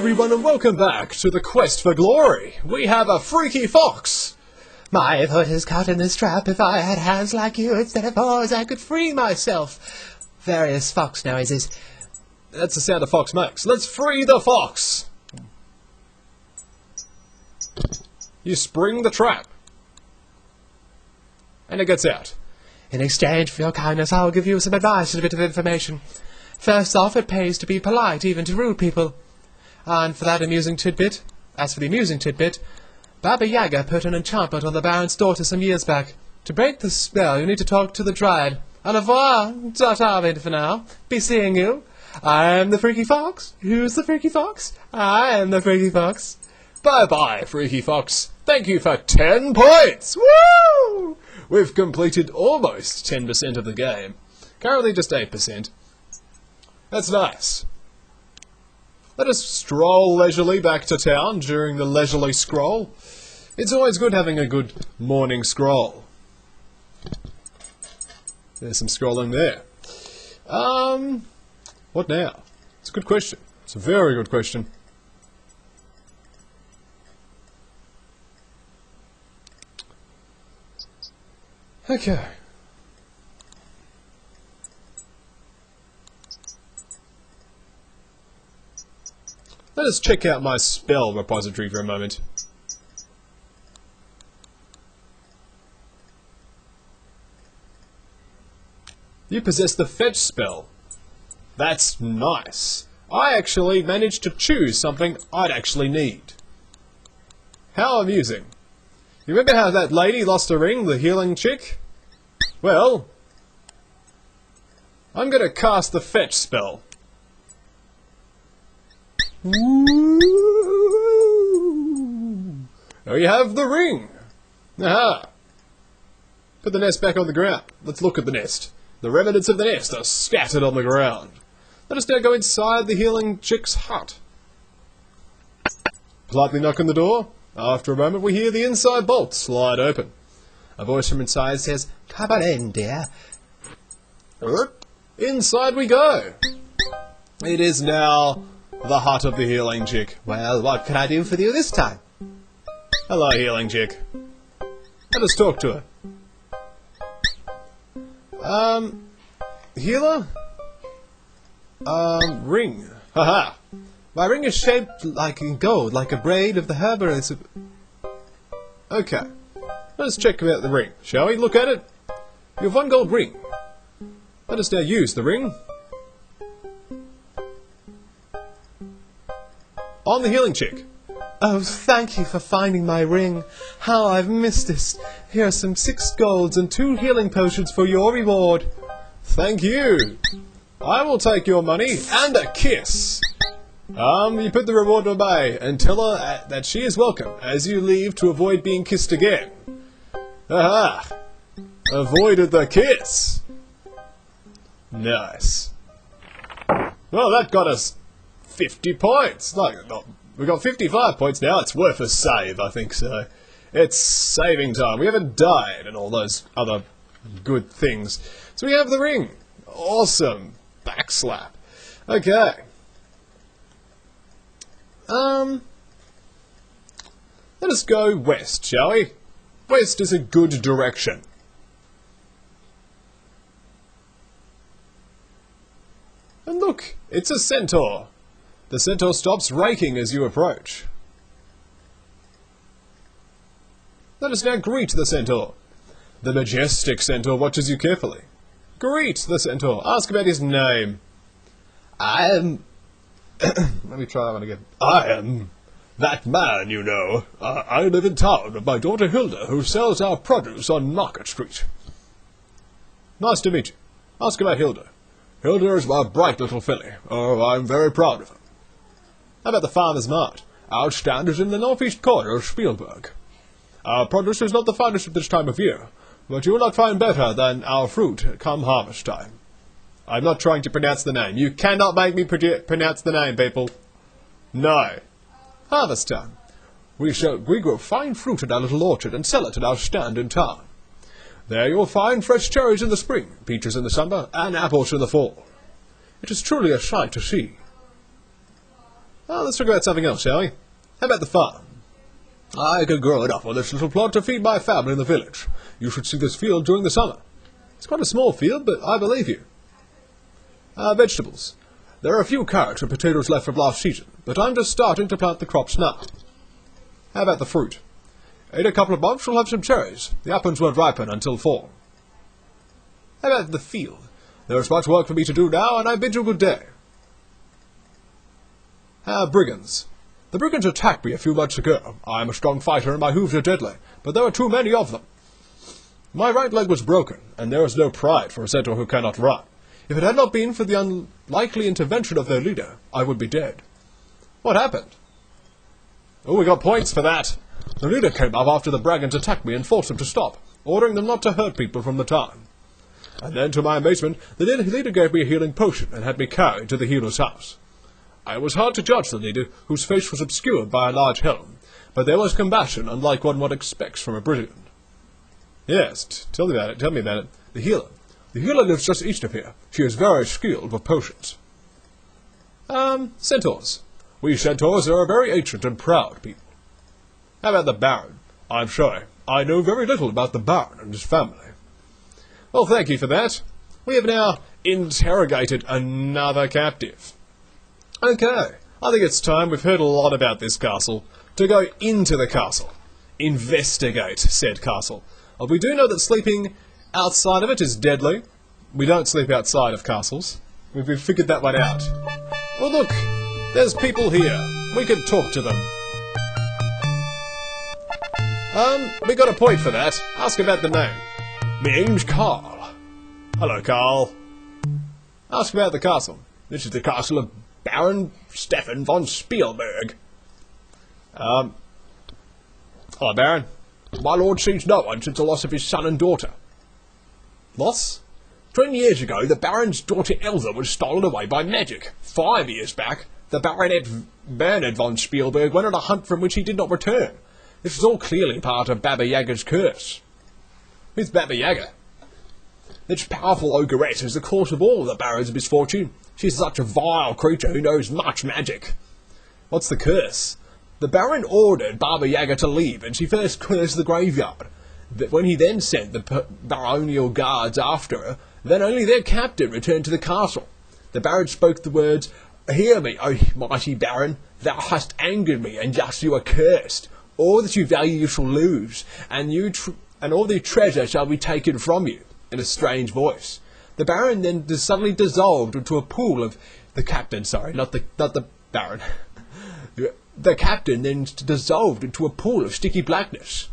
everyone, and welcome back to the quest for glory. We have a freaky fox. My foot is caught in this trap. If I had hands like you instead of paws, I could free myself. Various fox noises. That's the sound a fox makes. Let's free the fox. You spring the trap. And it gets out. In exchange for your kindness, I'll give you some advice and a bit of information. First off, it pays to be polite, even to rude people. And for that amusing tidbit, as for the amusing tidbit, Baba Yaga put an enchantment on the Baron's daughter some years back. To break the spell, you need to talk to the Dryad. Au revoir, ta-ta, for now. Be seeing you. I am the Freaky Fox. Who's the Freaky Fox? I am the Freaky Fox. Bye-bye, Freaky Fox. Thank you for 10 points. Woo! We've completed almost 10% of the game. Currently just 8%. That's nice. Let us stroll leisurely back to town during the leisurely scroll. It's always good having a good morning scroll. There's some scrolling there. What now? It's a good question. It's a very good question. Okay. Let us check out my spell repository for a moment. You possess the fetch spell. That's nice. I actually managed to choose something I'd actually need. How amusing. You remember how that lady lost a ring, the healing chick? Well, I'm going to cast the fetch spell. Ooh. There you have the ring. Aha. Put the nest back on the ground. Let's look at the nest. The remnants of the nest are scattered on the ground. Let us now go inside the healing chick's hut. Politely knock on the door. After a moment we hear the inside bolt slide open. A voice from inside says, "Come on in, dear." Inside we go. It is now the hut of the healing chick. Well, what can I do for you this time? Hello, healing chick. Let us talk to her. Healer? Ring. Haha. My ring is shaped like gold, like a braid of the herbalist. Okay. Let us check out the ring, shall we? Look at it. You have one gold ring. Let us now use the ring on the healing chick. Oh, thank you for finding my ring. How I've missed this. Here are some 6 golds and 2 healing potions for your reward. Thank you. I will take your money and a kiss. You put the reward away and tell her that she is welcome as you leave to avoid being kissed again. Aha! Avoided the kiss. Nice. Well, that got us 50 points. We got 55 points now. It's worth a save, I think so. It's saving time. We haven't died and all those other good things. So we have the ring. Awesome. Backslap. Okay. Let us go west, shall we? West is a good direction. And look, it's a centaur. The centaur stops raking as you approach. Let us now greet the centaur. The Majestic Center watches you carefully. Greet the centaur. Ask about his name. I am... Let me try that one again. I am that man, you know. I live in town with my daughter Hilda, who sells our produce on Market Street. Nice to meet you. Ask about Hilda. Hilda is my bright little filly. Oh, I'm very proud of her. How about the farmer's mart? Our stand is in the northeast corner of Spielberg. Our produce is not the finest at this time of year, but you will not find better than our fruit come harvest time. I'm not trying to pronounce the name. You cannot make me pronounce the name, people. No. Harvest time. We grow fine fruit in our little orchard and sell it at our stand in town. There you'll find fresh cherries in the spring, peaches in the summer, and apples in the fall. It is truly a sight to see. Let's talk about something else, shall we? How about the farm? I could grow enough on this little plot to feed my family in the village. You should see this field during the summer. It's quite a small field, but I believe you. Vegetables. There are a few carrots and potatoes left from last season, but I'm just starting to plant the crops now. How about the fruit? In a couple of months we'll have some cherries. The apples won't ripen until fall. How about the field? There is much work for me to do now, and I bid you good day. Brigands. The brigands attacked me a few months ago. I am a strong fighter and my hooves are deadly, but there are too many of them. My right leg was broken, and there is no pride for a centaur who cannot run. If it had not been for the unlikely intervention of their leader, I would be dead. What happened? Oh, we got points for that. The leader came up after the brigands attacked me and forced them to stop, ordering them not to hurt people from the town. And then, to my amazement, the leader gave me a healing potion and had me carried to the healer's house. It was hard to judge the leader, whose face was obscured by a large helm, but there was compassion, unlike one expects from a brigand. Yes, tell me about it. The healer. The healer lives just east of here. She is very skilled with potions. Centaurs. We centaurs are a very ancient and proud people. How about the Baron? I'm sorry, I know very little about the Baron and his family. Well, thank you for that. We have now interrogated another captive. Okay, I think it's time. We've heard a lot about this castle. To go into the castle. Investigate said castle. We do know that sleeping outside of it is deadly. We don't sleep outside of castles. We've figured that one out. Well, look, there's people here. We can talk to them. We got a point for that. Ask about the name. My name's Carl. Hello, Carl. Ask about the castle. This is the castle of Baron Stefan von Spielberg. Hello, Baron. My lord sees no one since the loss of his son and daughter. Loss? 20 years ago, the Baron's daughter Elsa was stolen away by magic. 5 years back, the Baronet Bernard von Spielberg went on a hunt from which he did not return. This is all clearly part of Baba Yaga's curse. Who's Baba Yaga? This powerful ogress is the cause of all the Baron's misfortune. She is such a vile creature who knows much magic. What's the curse? The Baron ordered Baba Yaga to leave, and she first cursed the graveyard. When he then sent the baronial guards after her, then only their captain returned to the castle. The Baron spoke the words, "Hear me, O mighty Baron, thou hast angered me, and thus you are cursed. All that you value you shall lose, and all the treasure shall be taken from you," in a strange voice. The Baron then suddenly dissolved into a pool of... The captain, sorry, not the Baron. The captain then dissolved into a pool of sticky blackness.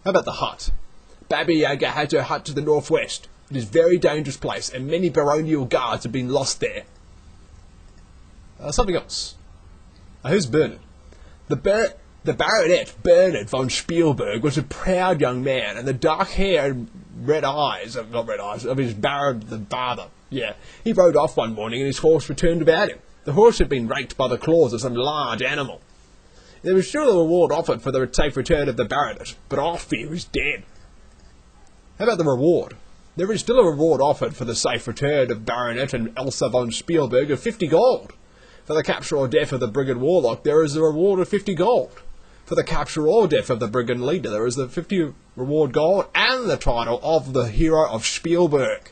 How about the hut? Baba Yaga has her hut to the northwest. It is a very dangerous place, and many baronial guards have been lost there. Something else. Who's Bernard? The Baronet Bernard von Spielberg was a proud young man, and the dark hair and of his Baron the father. Yeah, he rode off one morning and his horse returned without him. The horse had been raked by the claws of some large animal. There was still a reward offered for the safe return of the Baronet, but I fear he's dead. How about the reward? There is still a reward offered for the safe return of Baronet and Elsa von Spielberg of 50 gold. For the capture or death of the brigand warlock, there is a reward of 50 gold. For the capture or death of the brigand leader, there is the 50 reward gold and the title of the Hero of Spielberg.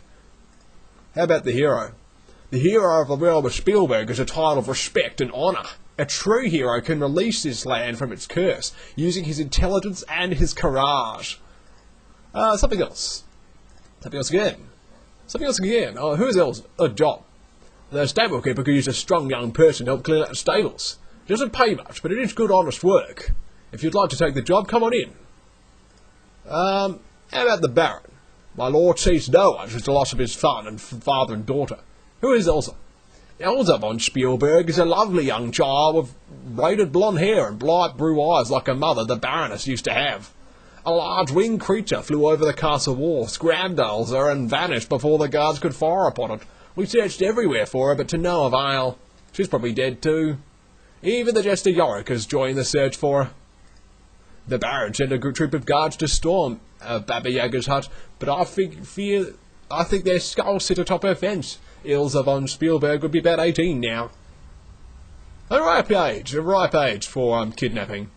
How about the hero? The Hero of the Realm of Spielberg is a title of respect and honour. A true hero can release this land from its curse, using his intelligence and his courage. Something else. Something else again. Oh, who's else? John. The stable keeper could use a strong young person to help clean out the stables. It doesn't pay much, but it is good, honest work. If you'd like to take the job, come on in. How about the Baron? My lord sees no one since the loss of his son and father and daughter. Who is Elsa? Elsa von Spielberg is a lovely young child with braided blonde hair and bright blue eyes like her mother, the Baroness, used to have. A large winged creature flew over the castle walls, grabbed Elsa, and vanished before the guards could fire upon it. We searched everywhere for her, but to no avail. She's probably dead too. Even the Jester Yorick has joined the search for her. The Baron sent a troop of guards to storm Baba Yaga's hut, but I think their skulls sit atop her fence. Elsa von Spielberg would be about 18 now. A ripe age for kidnapping.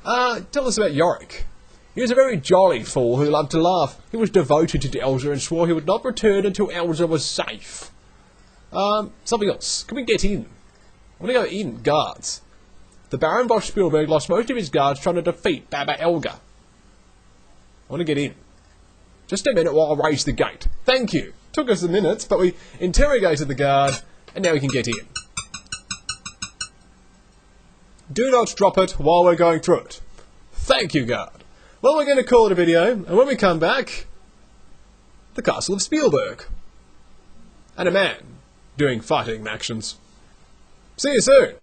Tell us about Yorick. He was a very jolly fool who loved to laugh. He was devoted to Elsa and swore he would not return until Elsa was safe. Something else. Can we get in? I want to go in. Guards. The Baron von Spielberg lost most of his guards trying to defeat Baba Elga. I want to get in. Just a minute while I raise the gate. Thank you. Took us a minute, but we interrogated the guard, and now we can get in. Do not drop it while we're going through it. Thank you, guard. Well, we're going to call it a video, and when we come back, the Castle of Spielberg. And a man doing fighting actions. See you soon.